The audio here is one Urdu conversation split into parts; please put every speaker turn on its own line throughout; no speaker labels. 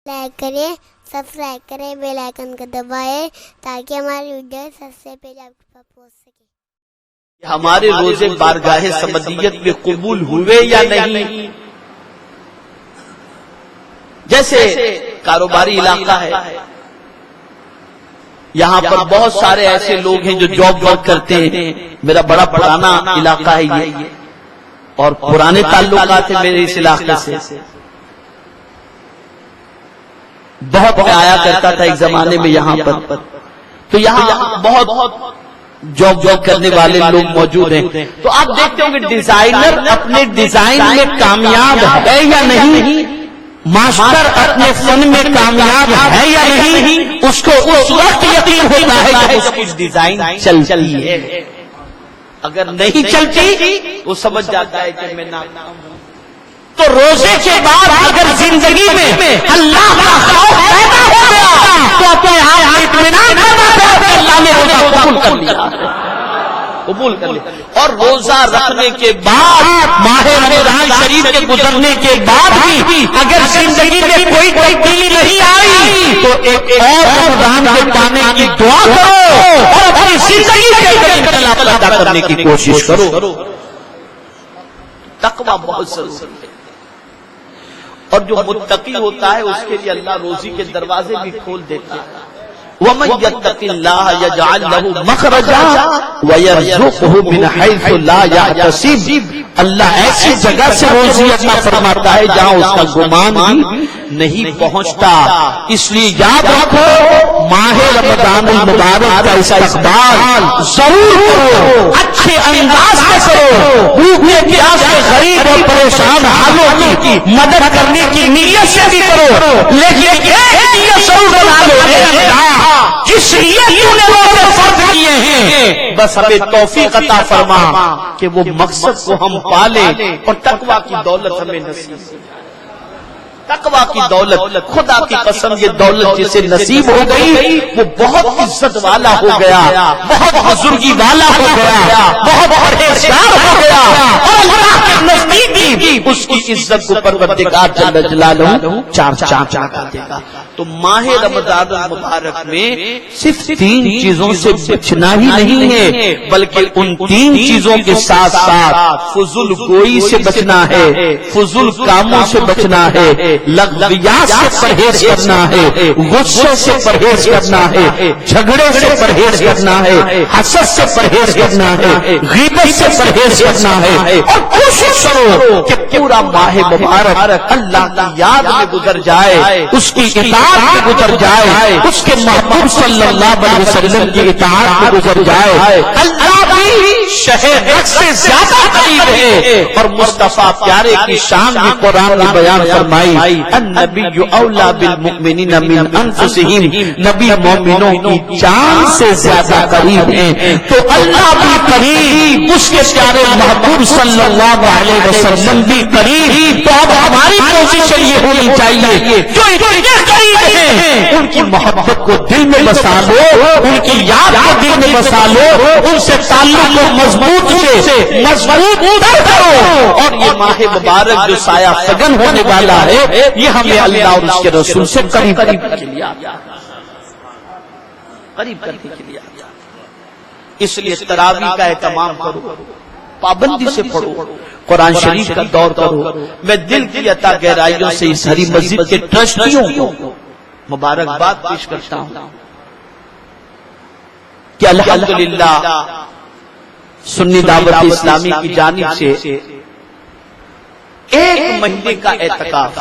لائک کریں، سبسکرائب کریں، بیل آئیکن کو دبائیں تاکہ ہماری ویڈیو سب سے پہلے آپ کے پاس پہنچ سکے۔
ہمارے روزے بارگاہ سمدیت میں قبول ہوئے یا نہیں؟ جیسے کاروباری علاقہ ہے، یہاں پر بہت سارے ایسے لوگ ہیں جو جاب کرتے ہیں۔ میرا بڑا پرانا علاقہ ہے یہ، اور پرانے تعلقات ہیں میرے اس علاقے سے۔ بہت میں آیا کرتا تھا ایک زمانے میں یہاں پر، تو یہاں بہت جاب کرنے والے لوگ موجود ہیں۔ تو آپ دیکھتے ہوں گے ڈیزائنر اپنے ڈیزائن میں کامیاب ہے یا نہیں، ماسٹر اپنے فن میں کامیاب ہے یا نہیں، اس کو اس وقت یقین ہوتا ہے کہ اس کی ڈیزائن چلتی ہے۔ اگر نہیں چلتی وہ سمجھ جاتا ہے کہ میں ناکام ہوں۔ تو روزے کے بعد اگر زندگی میں اللہ کا خوف پیدا ہو گیا تو اپنے آپ اطمینان کرنا چاہیے کہ اللہ نے روزہ قبول کر لیا، قبول کر لیا۔ اور روزہ رکھنے کے بعد ماہ رمضان شریف کے گزرنے کے بعد بھی اگر زندگی میں کوئی تبدیلی نہیں آئی تو ایک اور رمضان کے پانے کی دعا کرو اور اپنی زندگی کے اندر انقلاب پیدا کرنے کی کوشش کرو۔ تقویٰ بہت ضروری ہے، اور جو متقی ہوتا ہے اس کے لیے اللہ روزی کے دروازے بھی کھول دیتا ہے۔ وَمَن يَتَّقِ اللَّهَ يَجْعَل لَّهُ مَخْرَجًا وَيَرْزُقْهُ مِنْ حَيْثُ لَا يَحْتَسِبُ۔ اللہ ایسی جگہ سے روزی عطا فرماتا ہے جہاں اس کا گمان بھی نہیں پہنچتا۔ اس لیے یاد رکھو، ماہ رمضان المبارک کا استقبال ضرور کرو، اچھے انداز سے کرو، بھوکے پیاسے غریب اور پریشان حالوں کی مدد کرنے کی نیت سے بھی کرو، لیکن ایک نیت ضرور بنا لو، جس نیت نے روزے فرض کیے ہیں بس ہمیں توفیق عطا فرما کہ وہ مقصد کو ہم پالیں اور تقویٰ کی دولت ہمیں نصیب ہو۔ تقویٰ کی دولت، خدا کی قسم یہ دولت جسے نصیب ہو گئی وہ بہت عزت والا ہو گیا، بہت بزرگی والا ہو گیا، بہت پرہیزگار ہو گیا، اور اللہ کے نزدیک بھی اس کی عزت کو پروردگار جل جلالہ چار چاند لگا دے گا۔ تو ماہ رمضان المبارک میں صرف 3 چیزوں سے بچنا ہی نہیں ہے، بلکہ ان 3 چیزوں کے ساتھ ساتھ فضول گوئی سے بچنا ہے، فضول کاموں سے بچنا ہے، لغویات سے پرہیز کرنا ہے، غصے سے پرہیز کرنا ہے، جھگڑے سے پرہیز کرنا ہے، حسد سے پرہیز کرنا ہے، غیبت سے پرہیز کرنا ہے، اور کوشش کرو کہ پورا ماہ مبارک اللہ کی یاد میں گزر جائے، اس کی اطاعت میں گزر جائے، اس کے محبوب صلی اللہ علیہ وسلم کی اطاعت میں گزر جائے۔ اللہ بھی شہر رق سے زیادہ قریب ہے، اور مصطفیٰ پیارے کی شان بھی قرآن نے بیان فرمائی، النبی اولا بالمؤمنین من انفسہم، نبی مومنوں کی جان سے زیادہ قریب ہیں، تو اللہ بھی قریب، اس کے پیارے محبوب صلی اللہ علیہ وسلم بھی قریب۔ تو اب ہماری کوشش یہ ہونی چاہیے جو اتنے قریب ہیں ان کی محبت کو دل میں بسا لو، ان کی یاد کو دل میں بسا لو، ان سے تعلق کو مضبوط کرو، اور یہ ماہ مبارک جو سایہ فگن ہونے والا ہے یہ ہمیں اللہ اور اس کے رسول سے قریب کرنے کے لیے آتا۔ اس لیے تراویح کا اہتمام کرو، پابندی سے پڑھو، قرآن شریف کا دور کرو۔ میں دل کی عطا گہرائیوں سے اس ہری مسجد کے ٹرسٹیوں کو مبارکباد پیش کرتا ہوں کہ الحمدللہ سنی دعوت اسلامی کی جانب سے 1 مہینے کا اعتکاف،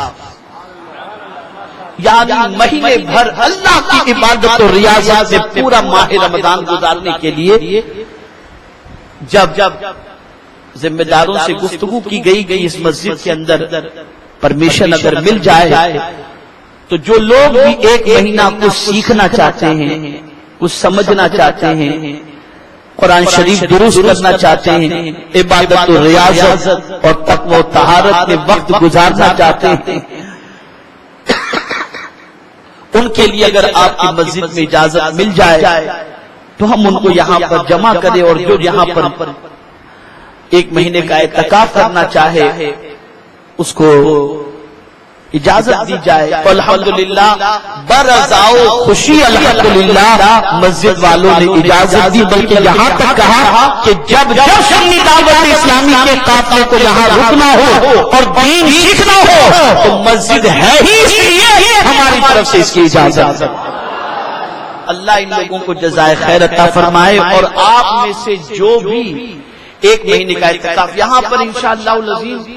یعنی مہینے بھر اللہ کی عبادت و ریاضت میں پورا ماہ رمضان گزارنے کے لیے جب ذمہ داروں سے گفتگو کی گئی اس مسجد کے اندر پرمیشن اگر مل جائے تو جو لوگ بھی 1 مہینہ کچھ سیکھنا چاہتے ہیں، کچھ سمجھنا چاہتے ہیں، قرآن شریف درست کرنا چاہتے ہیں، عبادت و ریاضت اور تقوی و طہارت میں وقت گزارنا چاہتے ہیں، ان کے لیے اگر آپ کی مسجد میں اجازت مل جائے تو ہم ان کو یہاں پر جمع کریں، اور جو یہاں پر 1 مہینے کا اعتکاف کرنا چاہے اس کو اجازت دی جائے تو الحمدللہ برضاؤ خوشی الحمدللہ مسجد والوں نے اجازت دی، بلکہ یہاں تک کہا کہ جب سنی دعوت اسلامی کے قافلے کو یہاں رکنا ہو اور دین سیکھنا ہو تو مسجد ہے ہی اس لیے ہماری طرف سے اس کی اجازت۔ اللہ ان لوگوں کو جزائے خیر عطا فرمائے، اور آپ میں سے جو بھی ایک مہینے کا اعتکاف یہاں پر انشاءاللہ العزیز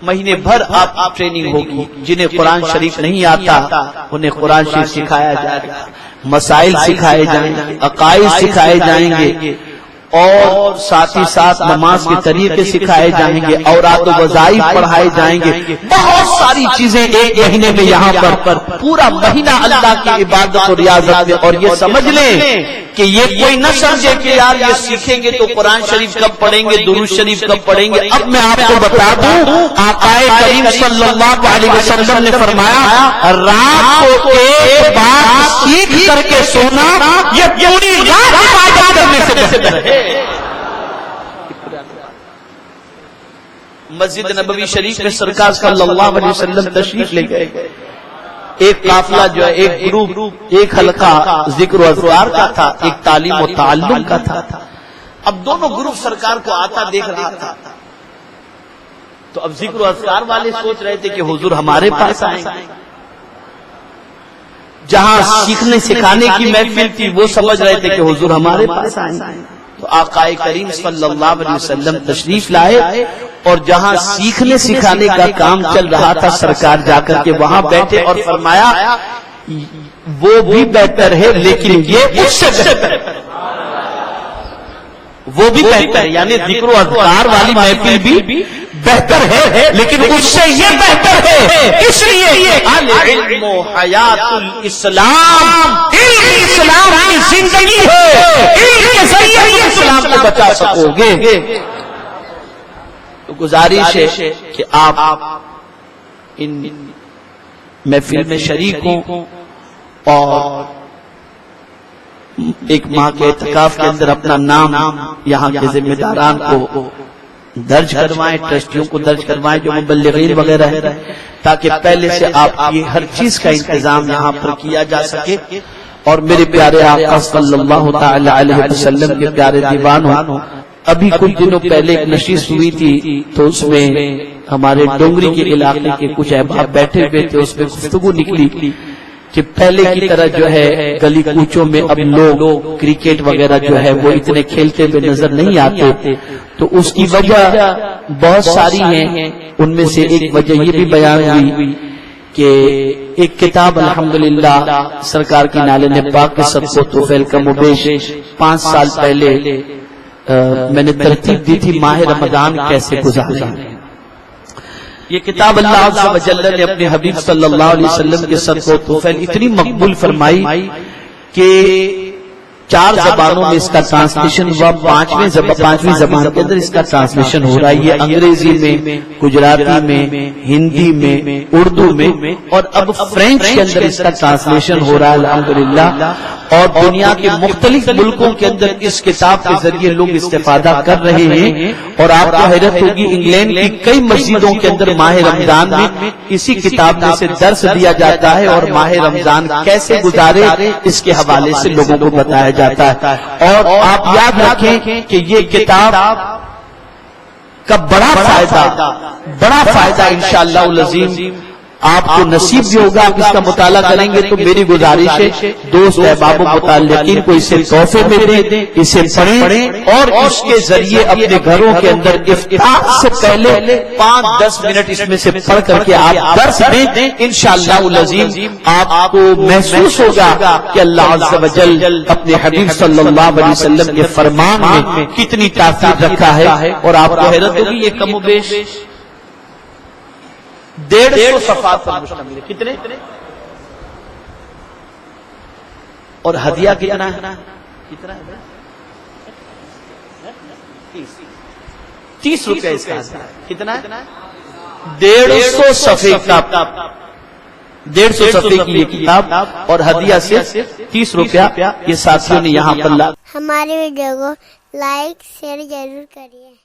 مہینے بھر آپ ٹریننگ ہوگی، جنہیں قرآن شریف نہیں آتا انہیں قرآن شریف سکھایا جائے گا، مسائل سکھائے جائیں گے، عقائد سکھائے جائیں گے، اور ساتھ ہی ساتھ نماز کے طریقے سکھائے جائیں گے، اوراد و وظائف پڑھائے جائیں گے، بہت ساری چیزیں ایک مہینے میں یہاں پر پورا مہینہ اللہ کی عبادت اور ریاضت میں۔ اور یہ سمجھ لیں کہ یہ کوئی نہ سمجھے کہ یار یہ سیکھیں گے تو قرآن شریف کب پڑھیں گے، درود شریف کب پڑھیں گے۔ اب میں آپ کو بتا دوں، آقا کریم صلی اللہ علیہ وسلم نے فرمایا رات کو ایک بار سیکھ کر کے سونا یہ پوری رات عبادت کرنے سے بہتر ہے۔ مسجد نبوی شریف میں سرکار صلی اللہ علیہ وسلم تشریف لے گئے، ایک قافلہ جو ہے، ایک گروپ، ایک حلقہ ذکر و اذکار کا تھا، ایک تعلیم و تعلم کا تھا۔ اب دونوں گروپ سرکار کو آتا دیکھ رہا تھا، تو اب ذکر و اذکار والے سوچ رہے تھے کہ حضور ہمارے پاس آئیں گے، جہاں سیکھنے سکھانے کی محفل تھی وہ سمجھ رہے تھے کہ حضور ہمارے پاس آئیں گے۔ تو آقا کریم صلی اللہ علیہ وسلم تشریف لائے، اور جہاں سیکھنے سکھانے کا کام چل رہا تھا سرکار جا کر کے وہاں بیٹھے اور فرمایا وہ بھی بہتر ہے لیکن یہ اس سے بہتر ہے، وہ بھی بہتر ہے، یعنی ذکر و اذکار والی محفل بھی بہتر ہے لیکن اس سے یہ بہتر ہے، اس لیے العلم حیات الاسلام، علم اسلام کی زندگی ہے، علم کے ذریعے ہی اسلام کو بچا سکو گے۔ تو گزارش ہے کہ آپ ان محفل میں شریک ہوں اور ایک ماہ کے اعتکاف کے اندر اپنا نام یہاں کے ذمہ داران کو درج کروائیں، ٹرسٹیوں کو درج کروائیں جو مبلغین وغیرہ ہے، تاکہ پہلے سے آپ کی ہر چیز کا انتظام یہاں پر کیا جا سکے۔ اور میرے پیارے آقا صلی اللہ تعالی علیہ وسلم کے پیارے دیوان ہوں، ابھی کچھ دنوں پہلے ایک نشست ہوئی تھی تو اس میں ہمارے ڈونگری کے علاقے کے کچھ احباب بیٹھے ہوئے تھے، اس میں گفتگو نکلی کہ پہلے کی طرح جو ہے گلی کوچوں میں اب لوگ کرکٹ وغیرہ جو ہے وہ اتنے کھیلتے ہوئے نظر نہیں آتے، تو اس کی وجہ بہت ساری ہیں، ان میں سے ایک وجہ یہ بھی بیان ہوئی کہ ایک کتاب الحمدللہ سرکار کی نالے پاک کے صدقہ و توفیل کا مبیش 5 سال پہلے میں نے ترتیب دی تھی، ماہ رمضان کیسے گزاریں۔ یہ کتاب اللہ عز و جل نے اپنے حبیب صلی اللہ علیہ وسلم کے صدقہ و توفیل اتنی مقبول فرمائی کہ 4 زبانوں میں اس کا ٹرانسلیشن ہوا، 5ویں زبان کے اندر اس کا ٹرانسلیشن ہو رہا ہے، یہ انگریزی میں، گجراتی میں، ہندی میں، اردو میں، اور اب فرینچ کے اندر اس کا ٹرانسلیشن ہو رہا ہے الحمدللہ۔ اور دنیا کے مختلف ملکوں کے اندر اس کتاب کے ذریعے لوگ استفادہ کر رہے ہیں، اور آپ کو حیرت ہوگی انگلینڈ کی کئی مسجدوں کے اندر ماہ رمضان میں اسی کتاب میں سے درس دیا جاتا ہے، اور ماہ رمضان کیسے گزارے اس کے حوالے سے لوگوں کو بتایا جاتا ہے۔ اور آپ یاد رکھیں کہ یہ کتاب کا بڑا فائدہ انشاءاللہ العظیم آپ کو نصیب بھی ہوگا، آپ اس کا مطالعہ کریں گے تو میری گزارش ہے دوست احباب و متعلقین کو اسے تحفے میں دیں، اسے پڑھیں، اور اس کے ذریعے اپنے گھروں کے اندر افطار سے پہلے 5-10 منٹ اس میں سے پڑھ کر کے آپ درس دیں، انشاءاللہ العظیم آپ کو محسوس ہوگا کہ اللہ عز و جل اپنے حبیب صلی اللہ علیہ وسلم کے فرمان میں کتنی تاثیر رکھا ہے۔ اور آپ کو حیرت ہوگی یہ کم و بیش 150 صفحات پر مشتمل ہے، کتنے؟ اور ہدیہ کتنا ہے؟ 30 روپے اس کا کتنا ہے؟ 150 صفحے کا 150 صفحے کی یہ کتاب، اور ہدیہ صرف 30 روپیہ یہ ساتھیوں نے یہاں پر لا۔
ہمارے ویڈیو کو لائک شیئر ضرور کریے۔